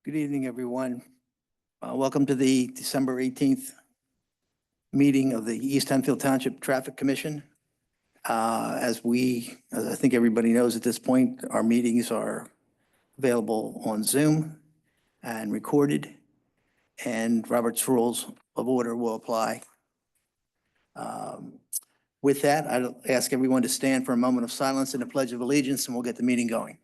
Good evening, everyone. Welcome to the December 18th meeting of the East Hempfield Township Traffic Commission. As I think everybody knows at this point, our meetings are available on Zoom and recorded, and Robert's Rules of Order will apply. With that, I'd ask everyone to stand for a moment of silence and a pledge of allegiance, and we'll get the meeting going.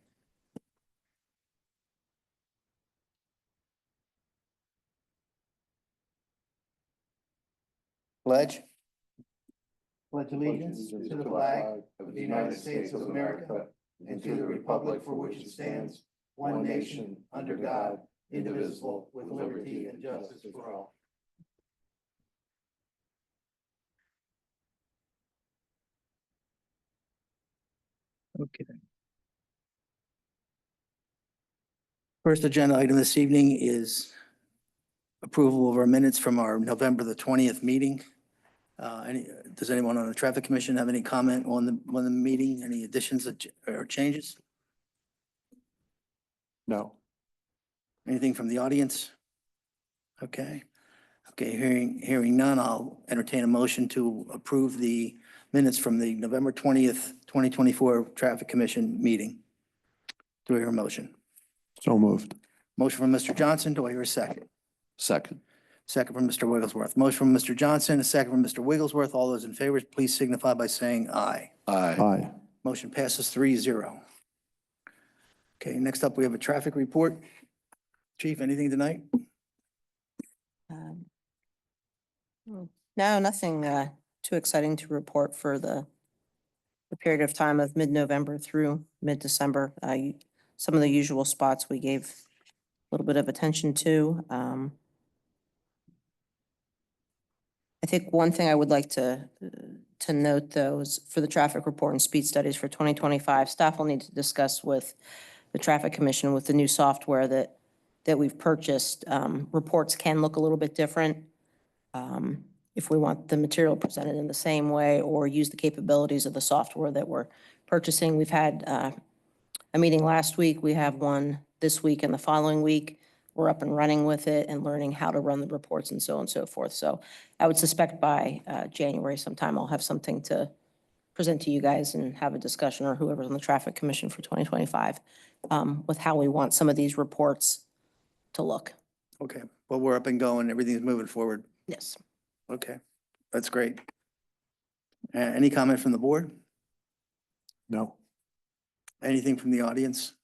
Pledge. Pledge allegiance to the flag of the United States of America and to the republic for which it stands, one nation, under God, indivisible, with liberty and justice for all. Okay. First agenda item this evening is approval of our minutes from our November the 20th meeting. Does anyone on the Traffic Commission have any comment on the meeting? Any additions or changes? No. Anything from the audience? Okay. Hearing none, I'll entertain a motion to approve the minutes from the November 20th, 2024 Traffic Commission meeting. Do I hear a motion? So moved. Motion from Mr. Johnson. Do I hear a second? Second. Second from Mr. Wigglesworth. Motion from Mr. Johnson, a second from Mr. Wigglesworth. All those in favor, please signify by saying aye. Aye. Aye. Motion passes 3-0. Okay, next up, we have a traffic report. Chief, anything tonight? No, nothing too exciting to report for the period of time of mid-November through mid-December. Some of the usual spots we gave a little bit of attention to. I think one thing I would like to note, though, is for the traffic report and speed studies for 2025, staff will need to discuss with the Traffic Commission with the new software that we've purchased. Reports can look a little bit different if we want the material presented in the same way or use the capabilities of the software that we're purchasing. We've had a meeting last week. We have one this week and the following week. We're up and running with it and learning how to run the reports and so on and so forth. So I would suspect by January sometime I'll have something to present to you guys and have a discussion, or whoever's on the Traffic Commission for 2025 with how we want some of these reports to look. Okay, well, we're up and going. Everything's moving forward. Yes. Okay, that's great. Any comment from the board? No. Anything from the audience?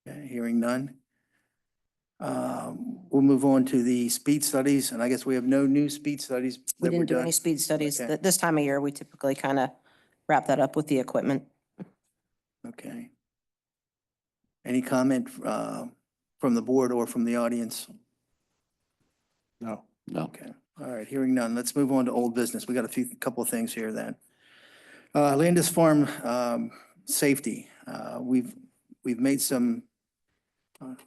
Okay, hearing none. We'll move on to the speed studies, and I guess we have no new speed studies. We didn't do any speed studies. Okay. This time of year, we typically kind of wrap that up with the equipment. Okay. Any comment from the board or from the audience? No. No. Okay, all right, hearing none. Let's move on to old business. We got a couple of things here then. Landis Farm safety. We've made some,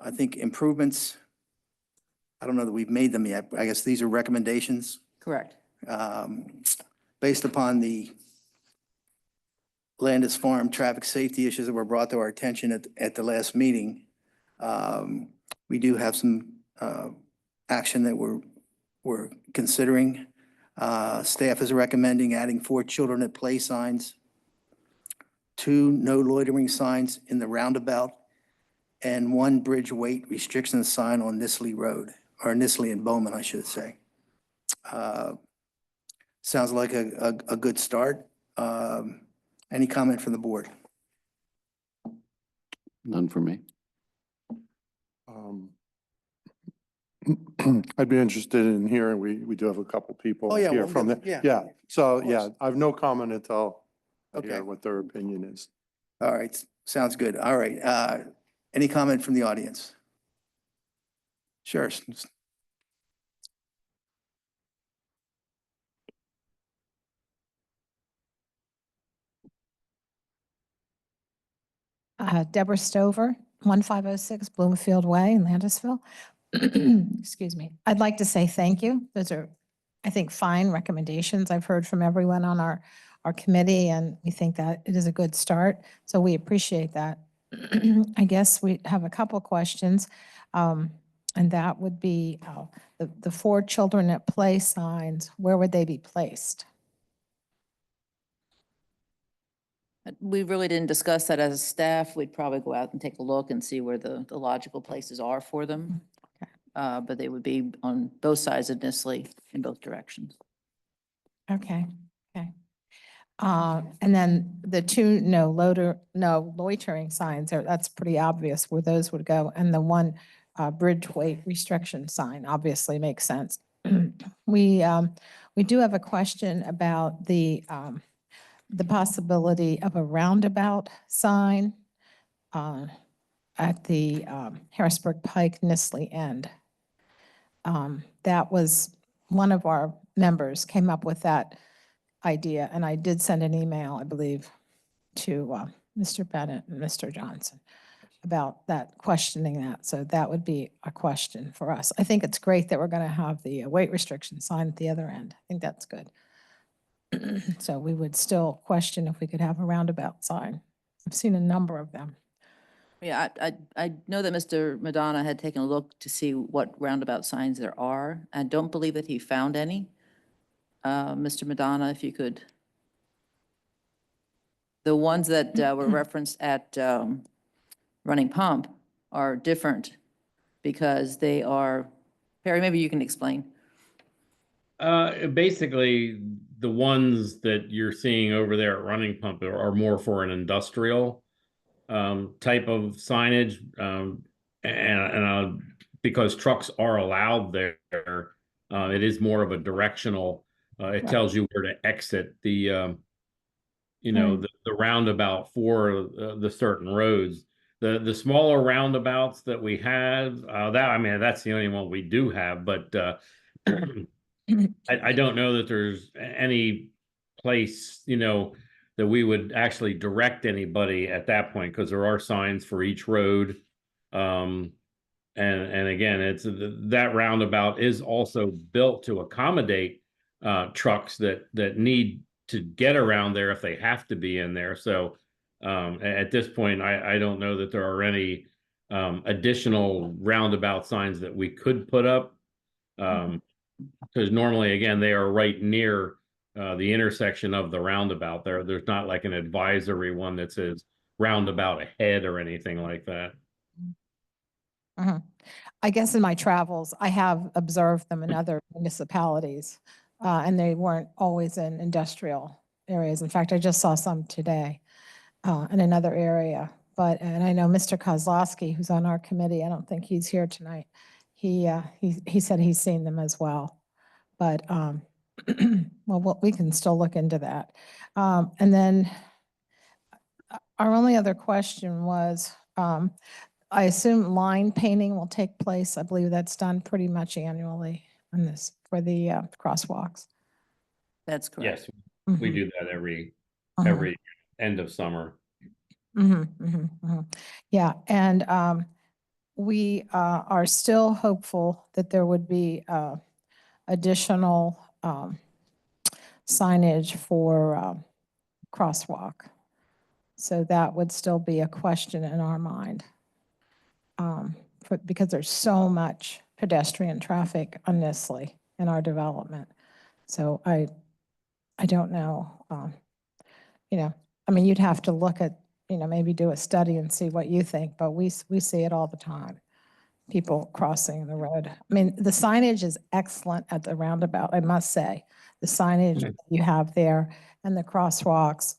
I think, improvements. I don't know that we've made them yet. I guess these are recommendations. Correct. Based upon the Landis Farm traffic safety issues that were brought to our attention at the last meeting. We do have some action that we're considering. Staff is recommending adding 4 children at play signs, 2 no loitering signs in the roundabout, and 1 bridge weight restriction sign on Nisley Road, or Nisley and Bowman, I should say. Sounds like a good start. Any comment from the board? None for me. I'd be interested in hearing, we do have a couple people Oh, yeah, here well, from the, yeah, yeah. So, of course. yeah, I have no comment until I Okay. hear what their opinion is. All right, sounds good. All right. Any comment from the audience? Sure. Deborah Stover, 1506 Bloomfield Way in Landisville. Excuse me. I'd like to say thank you. Those are, I think, fine recommendations I've heard from everyone on our committee, and we think that it is a good start. So we appreciate that. I guess we have a couple questions. And that would be the 4 children at play signs, where would they be placed? We really didn't discuss that as a staff. We'd probably go out and take a look and see where the logical places are for them. Okay. But they would be on both sides of Nisley in both directions. Okay, okay. And then the 2 no loitering signs, that's pretty obvious where those would go. And the 1 bridge weight restriction sign obviously makes sense. We do have a question about the possibility of a roundabout sign at the Harrisburg Pike Nisley end. That was one of our members came up with that idea, and I did send an email, I believe, to Mr. Bennett and Mr. Johnson about that, questioning that. So that would be a question for us. I think it's great that we're going to have the weight restriction sign at the other end. I think that's good. So we would still question if we could have a roundabout sign. I've seen a number of them. Yeah, I know that Mr. Madonna had taken a look to see what roundabout signs there are. I don't believe that he found any. Mr. Madonna, if you could. The ones that were referenced at Running Pump are different because they are, Perry, maybe you can explain. Basically, the ones that you're seeing over there at Running Pump are more for an industrial type of signage, and because trucks are allowed there, it is more of a directional. It Right. tells you where to exit the, the roundabout for the certain roads. The smaller roundabouts that we have, that's the only one we do have, but I don't know that there's any place, that we would actually direct anybody at that point, because there are signs for each road. And again, it's that roundabout is also built to accommodate trucks that need to get around there if they have to be in there. So at this point, I don't know that there are any additional roundabout signs that we could put up. Because normally, again, they are right near the intersection of the roundabout. There's not like an advisory one that says roundabout ahead or anything like that. I guess in my travels, I have observed them in other municipalities, and they weren't always in industrial areas. In fact, I just saw some today in another area. And I know Mr. Kozlowski, who's on our committee, I don't think he's here tonight. He said he's seen them as well. But, well, we can still look into that. And then our only other question was, I assume line painting will take place. I believe that's done pretty much annually on this for the crosswalks. That's correct. Yes, we do that every end of summer. Yeah, and we are still hopeful that there would be additional signage for crosswalk. So that would still be a question in our mind. Because there's so much pedestrian traffic on Nisley in our development. So I don't know, you'd have to look at, maybe do a study and see what you think, but we see it all the time. People crossing the road. I mean, the signage is excellent at the roundabout, I must say. The signage that you have there and the crosswalks,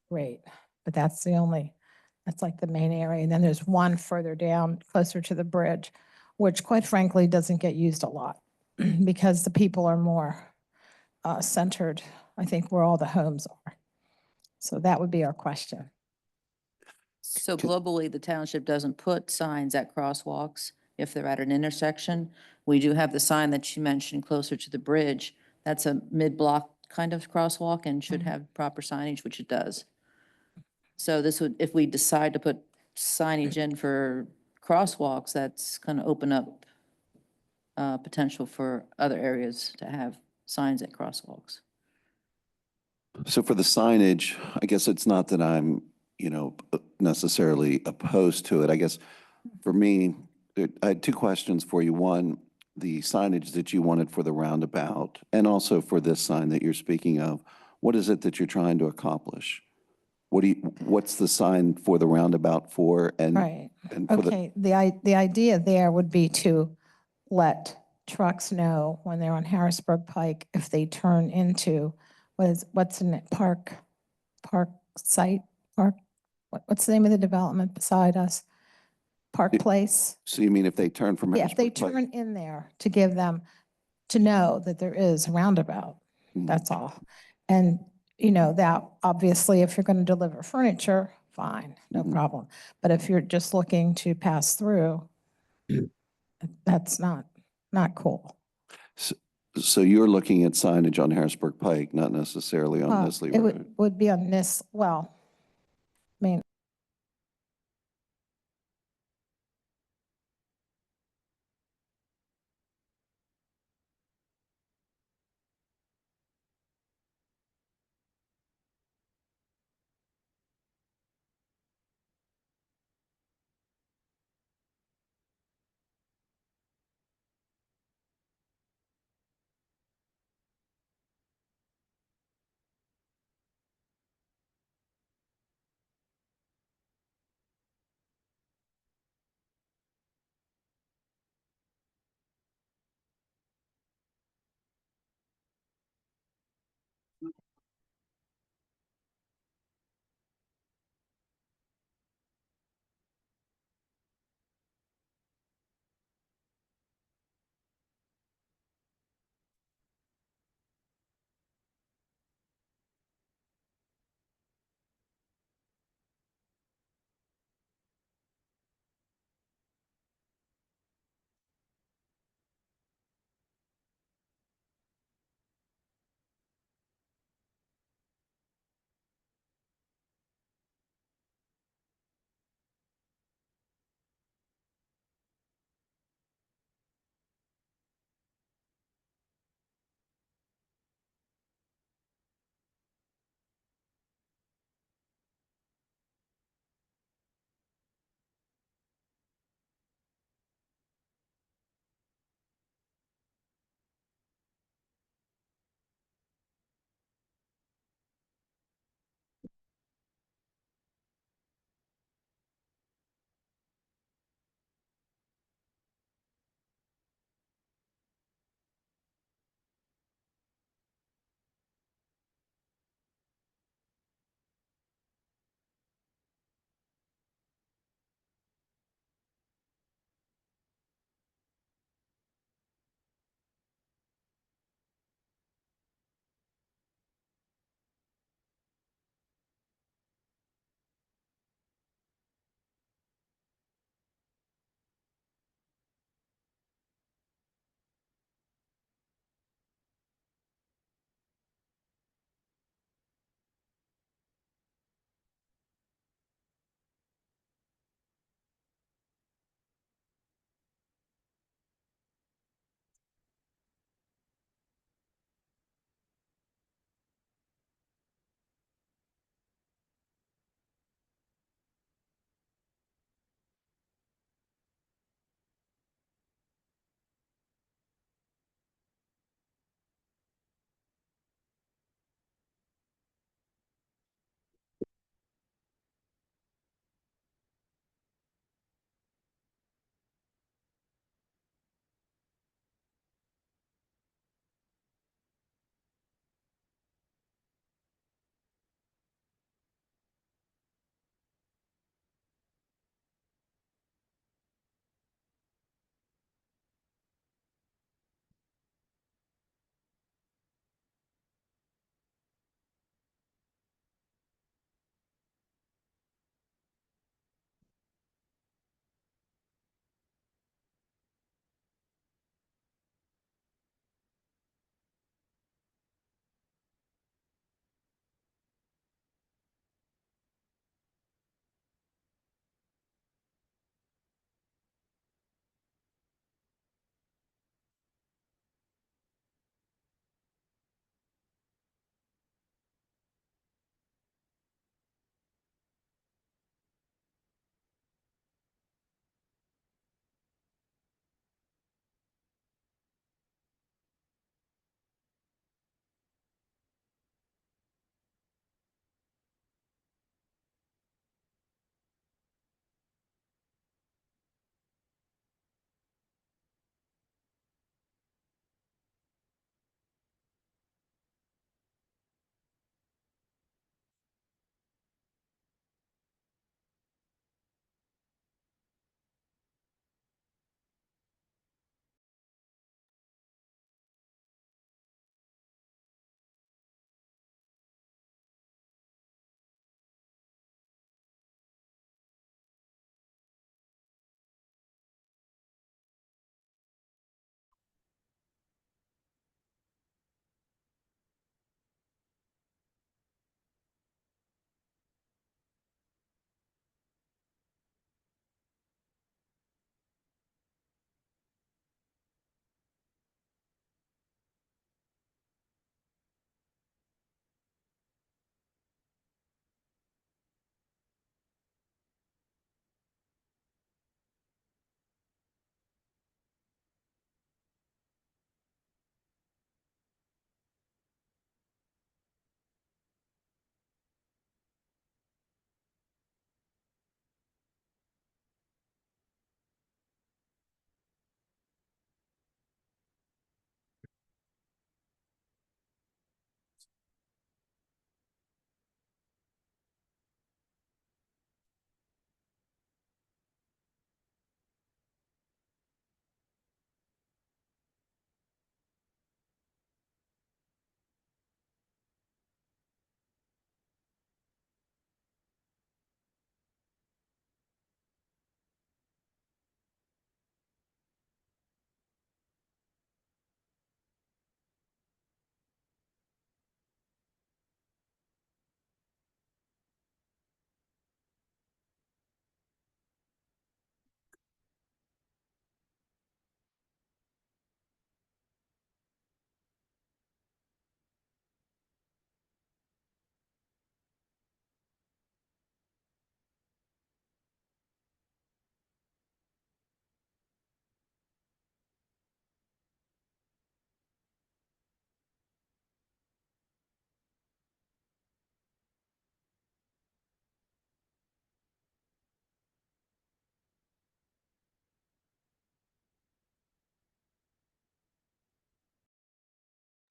great. But that's like the main area. And then there's one further down, closer to the bridge, which quite frankly doesn't get used a lot because the people are more centered, I think, where all the homes are. So that would be our question. So globally, the township doesn't put signs at crosswalks if they're at an intersection. We do have the sign that you mentioned closer to the bridge. That's a mid-block kind of crosswalk and should have proper signage, which it does. So this would, if we decide to put signage in for crosswalks, that's going to open up potential for other areas to have signs at crosswalks. So for the signage, I guess it's not that I'm, necessarily opposed to it. I guess for me, I had two questions for you. One, the signage that you wanted for the roundabout and also for this sign that you're speaking of, what is it that you're trying to accomplish? What's the sign for the roundabout for? Right. And for the, Okay, the idea there would be to let trucks know when they're on Harrisburg Pike if they turn into, what's in it, Park Site, what's the name of the development beside us? Park It- Place? so you mean if they turn from Yeah, if they Harrisburg Pike? turn in there to give them, to know that there is a roundabout, Mhm. that's all. And, that obviously, if you're going to deliver furniture, fine, no Mhm. problem. But if you're just looking to pass through, that's not cool. So you're looking at signage on Harrisburg Pike, not necessarily on Nestle It Road? would be on this, well, I mean,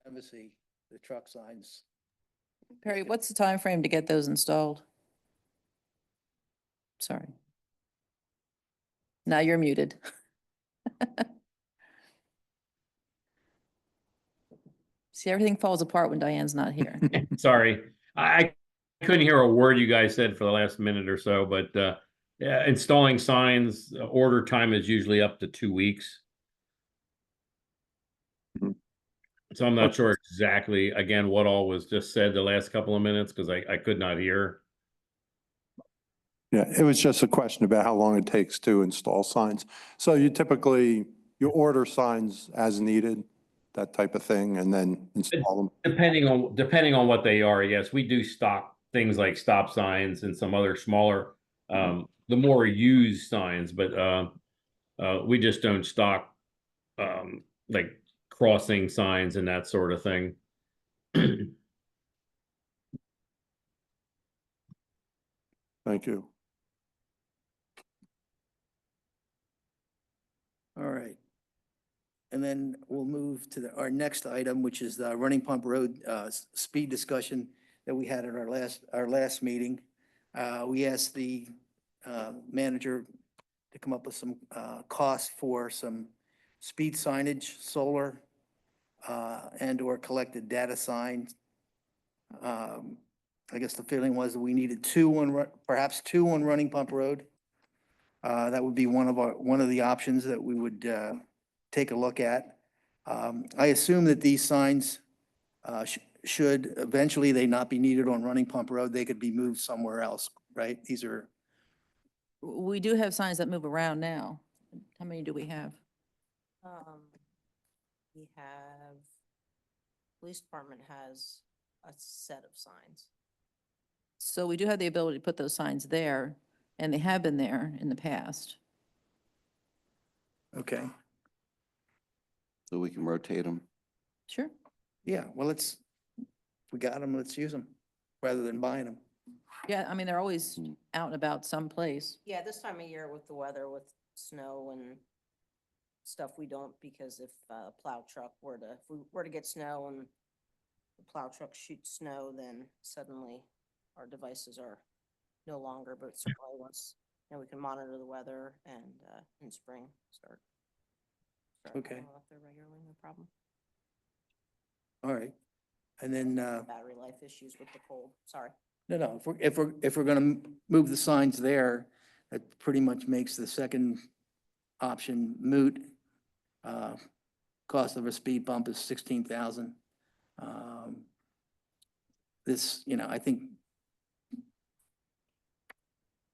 Embassy, the truck signs. Perry, what's the time frame to get those installed? Sorry. Now you're muted. See, everything falls apart when Diane's not here. Sorry, I couldn't hear a word you guys said for the last minute or so, but yeah, installing signs, order time is usually up to 2 weeks. Mhm. So I'm not sure exactly, again, what all was just said the last couple of minutes, because I could not hear. Yeah, it was just a question about how long it takes to install signs. So you order signs as needed, that type of thing, and then install them. Depending on what they are, yes, we do stock things like stop signs and some other smaller, the more used signs, but we just don't stock like crossing signs and that sort of thing. Thank you. All right. And then we'll move to our next item, which is the Running Pump Road speed discussion that we had at our last meeting. We asked the manager to come up with some costs for some speed signage, solar, and/or collected data signs. I guess the feeling was that we needed perhaps two on Running Pump Road. That would be one of the options that we would take a look at. I assume that these signs should eventually they not be needed on Running Pump Road. They could be moved somewhere else, right? These are, We do have signs that move around now. How many do we have? We have, police department has a set of signs. So we do have the ability to put those signs there, and they have been there in the past. okay. So we can rotate them. Sure. Yeah, well, we got them, let's use them rather than buying them. Yeah, I mean, they're always out and about someplace. Yeah, this time of year with the weather, with snow and stuff, we don't, because if a plow truck if we were to get snow and the plow truck shoots snow, then suddenly our devices are no longer, but certainly once, we can monitor the weather and, in spring, start Okay. hauling up there regularly, no problem. All right. And then, Battery life issues with the cold, sorry. no, if we're gonna move the signs there, that pretty much makes the second option moot. Cost of a speed bump is 16,000. This, I think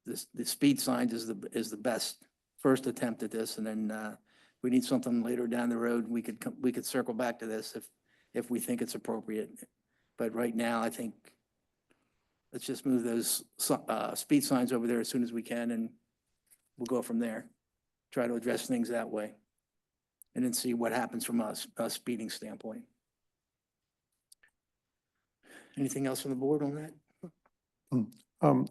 the speed signs is the best first attempt at this, and then we need something later down the road. We could circle back to this if we think it's appropriate. But right now, I think let's just move those speed signs over there as soon as we can, and we'll go from there. Try to address things that way, and then see what happens from a speeding standpoint. Anything else from the board on that?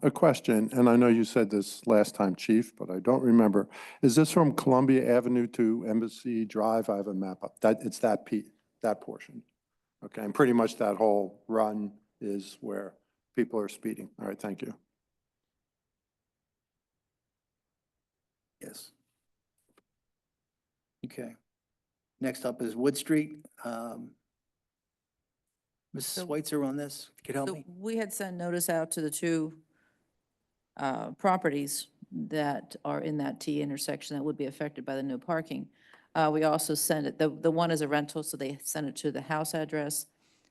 A question, and I know you said this last time, Chief, but I don't remember. Is this from Columbia Avenue to Embassy Drive? I have a map up. It's that portion. Okay, and pretty much that whole run is where people are speeding. All right, thank you. Yes. Okay. Next up is Wood Street. Mrs. So- Schweitzer on this, if you could help So me? we had sent notice out to the two properties that are in that T intersection that would be affected by the no parking. We also sent it, the one is a rental, so they sent it to the house address,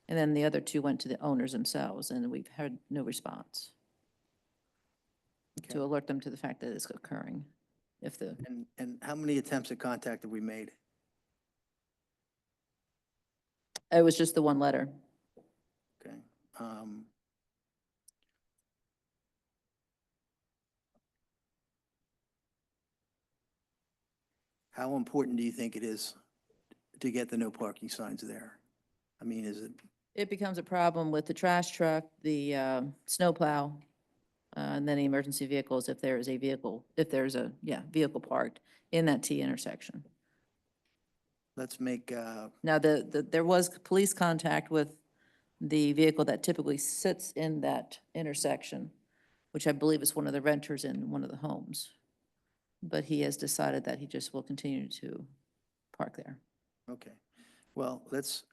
and then the other two went to the owners themselves, and we've had no response Okay. to alert them to the fact that it's occurring. If the, And how many attempts at contact have we made? it was just the one letter. Okay. How important do you think it is to get the no parking signs there? I mean, is it, It becomes a problem with the trash truck, the snowplow, and then the emergency vehicles if there is a vehicle, vehicle parked in that T intersection. let's make, Now, there was police contact with the vehicle that typically sits in that intersection, which I believe is one of the renters in one of the homes. But he has decided that he just will continue to park there. okay. Well, let's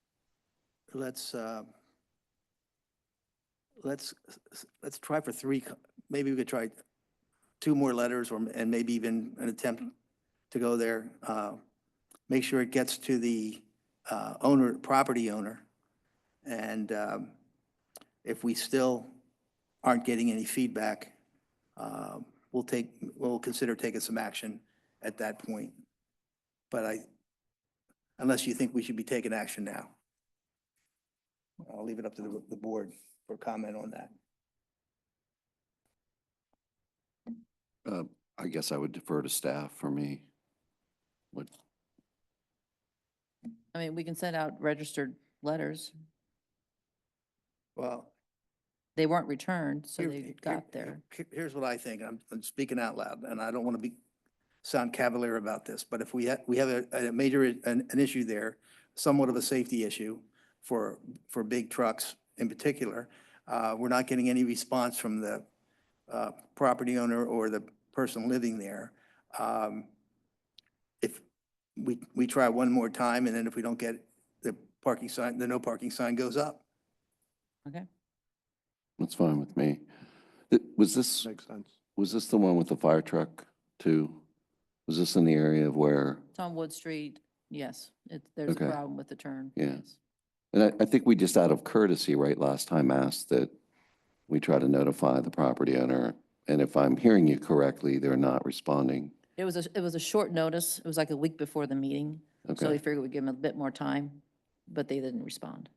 try for three, maybe we could try 2 more letters and maybe even an attempt to go there. Make sure it gets to the property owner. And if we still aren't getting any feedback, we'll consider taking some action at that point. But unless you think we should be taking action now. I'll leave it up to the board for comment on that. I guess I would defer to staff for me. What, I mean, we can send out registered letters. Well, They weren't returned, so here- they here- got there. Here's what I think. I'm speaking out loud, and I don't want to sound cavalier about this, but if we have a major, an issue there, somewhat of a safety issue for big trucks in particular, we're not getting any response from the property owner or the person living there. If we try one more time, and then if we don't get the parking sign, the no parking sign goes up. Okay. that's fine with me. Was this Makes sense. the one with the fire truck too? Was this in the area of where, It's on Wood Street, yes. There's a Okay. problem with the turn. Yeah. yes. and I think we just out of courtesy, right, last time asked that we try to notify the property owner. And if I'm hearing you correctly, they're not responding. It was a short notice. It was like a week before the meeting. So Okay. we figured we'd give them a bit more time, but they didn't respond.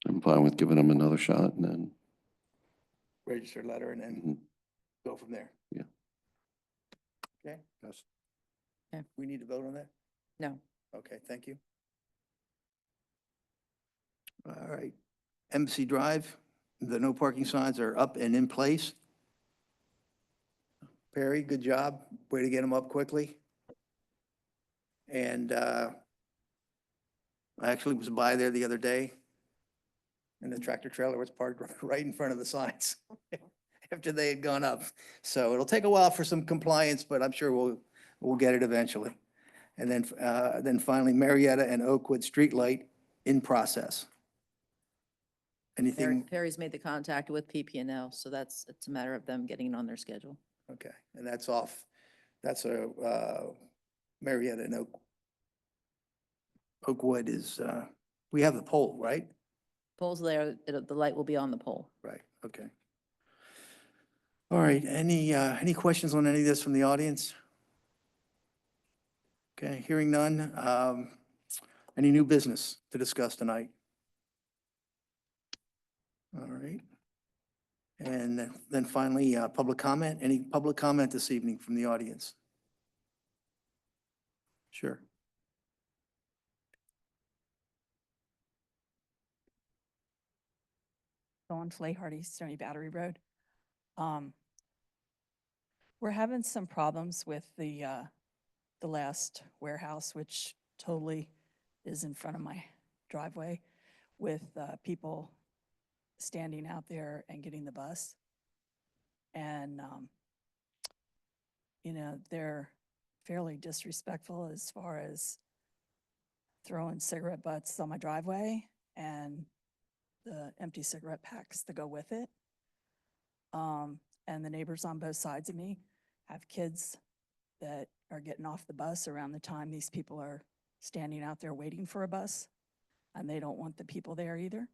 I'm fine with giving them another shot and then, Registered letter and then Mhm. go from there. Yeah. Okay, Yes. we need to vote on that? No. Okay, thank you. All right. Embassy Drive, the no parking signs are up and in place. Perry, good job. Way to get them up quickly. And I actually was by there the other day, and the tractor trailer was parked right in front of the signs after they had gone up. So it'll take a while for some compliance, but I'm sure we'll get it eventually. And then finally, Marietta and Oakwood Streetlight in process. Anything? Perry's made the contact with PP&L, so it's a matter of them getting it on their schedule. Okay, and that's off, that's Marietta and Oakwood is, we have the pole, right? Pole's there, the light will be on the pole. Right, okay. All right, any questions on any of this from the audience? Okay, hearing none. Any new business to discuss tonight? All right. And then finally, public comment. Any public comment this evening from the audience? Sure. On Flayhardy, Stony Battery Road. We're having some problems with the last warehouse, which totally is in front of my driveway, with people standing out there and getting the bus. And, they're fairly disrespectful as far as throwing cigarette butts on my driveway and the empty cigarette packs that go with it. And the neighbors on both sides of me have kids that are getting off the bus around the time these people are standing out there waiting for a bus, and they don't want the people there either.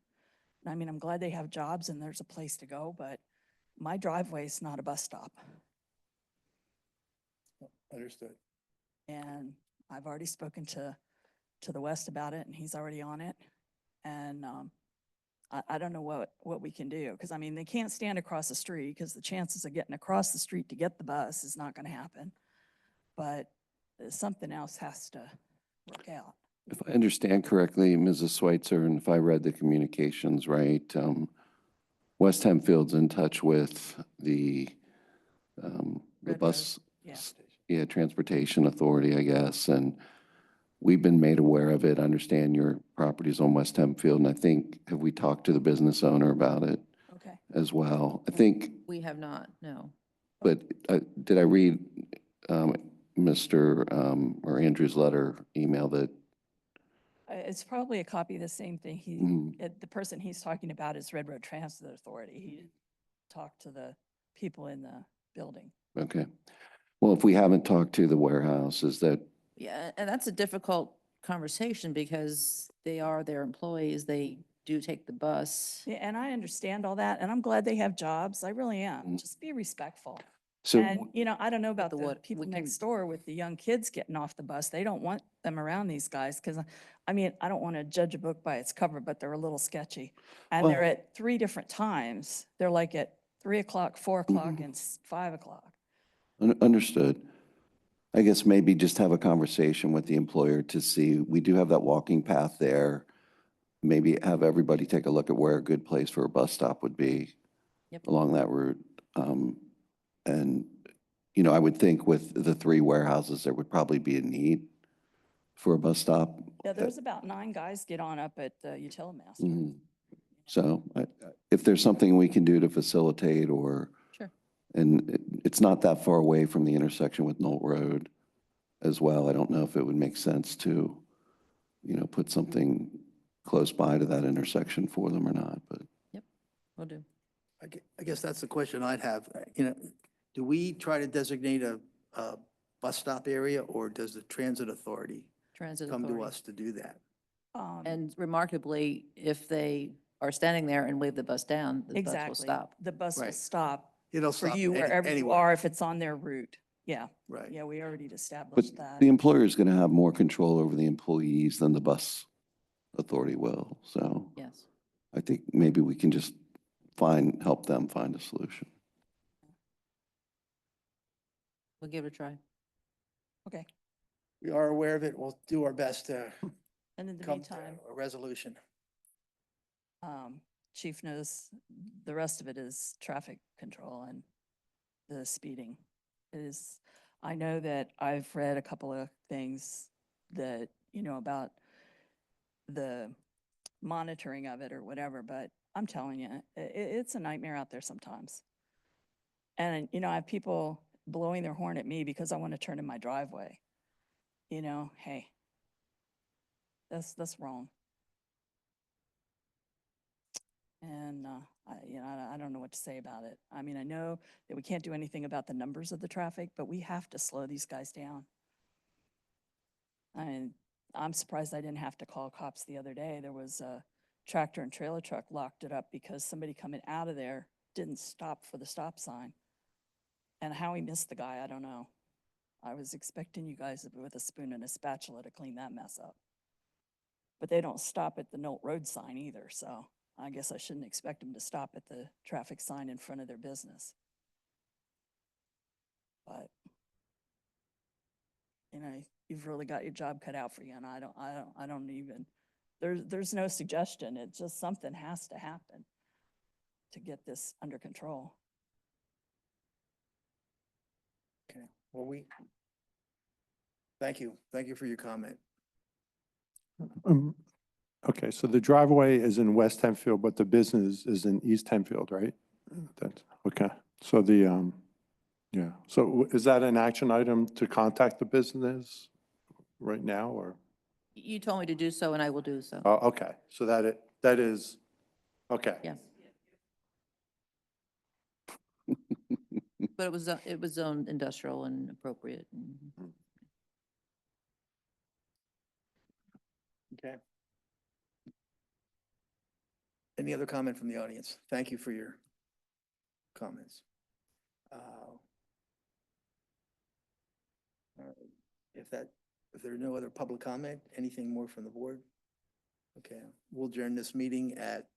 And I mean, I'm glad they have jobs and there's a place to go, but my driveway is not a bus stop. Understood. And I've already spoken to the West about it, and he's already on it. And I don't know what we can do, because I mean, they can't stand across the street because the chances of getting across the street to get the bus is not going to happen. But something else has to work out. If I understand correctly, Mrs. Schweitzer, and if I read the communications right, West Hempfield's in touch with the Red bus, Road, yeah. yeah, transportation authority, I guess, and we've been made aware of it. I understand your property's on West Hempfield, and I think, have we talked to the business owner about it Okay. as well? I think, We have not, no. but did I read Mr. Or Andrew's email that, It's probably a copy of the same thing. The person he's talking about is Red Road Transit Authority. He didn't talk to the people in the building. okay. Well, if we haven't talked to the warehouse, is that, Yeah, and that's a difficult conversation because they are their employees. They do take the bus. Yeah, and I understand all that, and I'm glad they have jobs. I really am. Just be respectful. so, And, I don't know about the the what- people we next can- door with the young kids getting off the bus. They don't want them around these guys because, I mean, I don't want to judge a book by its cover, but they're a little sketchy. And they're Well- at 3 different times. They're like at 3 o'clock, 4 o'clock, and 5 o'clock. understood. I guess maybe just have a conversation with the employer to see, we do have that walking path there. Maybe have everybody take a look at where a good place for a bus stop would be Yep. along that route. And, I would think with the 3 warehouses, there would probably be a need for a bus stop. Yeah, there's about 9 guys get on up at Utility-Master. Mhm. So if there's something we can do to facilitate or, Sure. and it's not that far away from the intersection with Knoll Road as well. I don't know if it would make sense to, put something close by to that intersection for them or not, but. Will do. I guess that's the question I'd have. Do we try to designate a bus stop area, or does the transit authority Transit come to Authority. us to do that? And remarkably, if they are standing there and wave the bus down, the bus will Exactly. stop. The bus will Right. stop It'll for stop you wherever you anywhere. are if it's on their route. Yeah. Right. Yeah, we already But established that. the employer is going to have more control over the employees than the bus authority will. So Yes. I think maybe we can just help them find a solution. We'll give it a try. Okay. We are aware of it. We'll do our best to And in the come to meantime, a resolution. Chief knows the rest of it is traffic control and the speeding. I know that I've read a couple of things that, about the monitoring of it or whatever, but I'm telling you, it's a nightmare out there sometimes. And, I have people blowing their horn at me because I want to turn in my driveway. Hey, that's wrong. And, I don't know what to say about it. I mean, I know that we can't do anything about the numbers of the traffic, but we have to slow these guys down. I mean, I'm surprised I didn't have to call cops the other day. There was a tractor and trailer truck locked it up because somebody coming out of there didn't stop for the stop sign. And how he missed the guy, I don't know. I was expecting you guys with a spoon and a spatula to clean that mess up. But they don't stop at the Knoll Road sign either, so I guess I shouldn't expect them to stop at the traffic sign in front of their business. But, you've really got your job cut out for you, and I don't even, there's no suggestion. It's just something has to happen to get this under control. Okay, well, thank you. Thank you for your comment. Okay, so the driveway is in West Hempfield, but the business is in East Hempfield, right? That's, okay, so yeah, so is that an action item to contact the business right now, or? You told me to do so and I will do so. Oh, okay, so that is, okay. Yes. But it was zoned industrial and appropriate. Okay. Any other comment from the audience? Thank you for your comments. All right. If there are no other public comment, anything more from the board? Okay, we'll adjourn this meeting at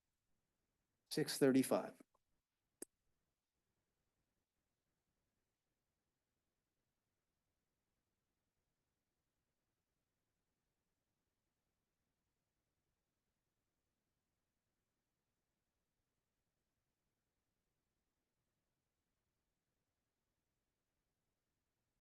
6:35.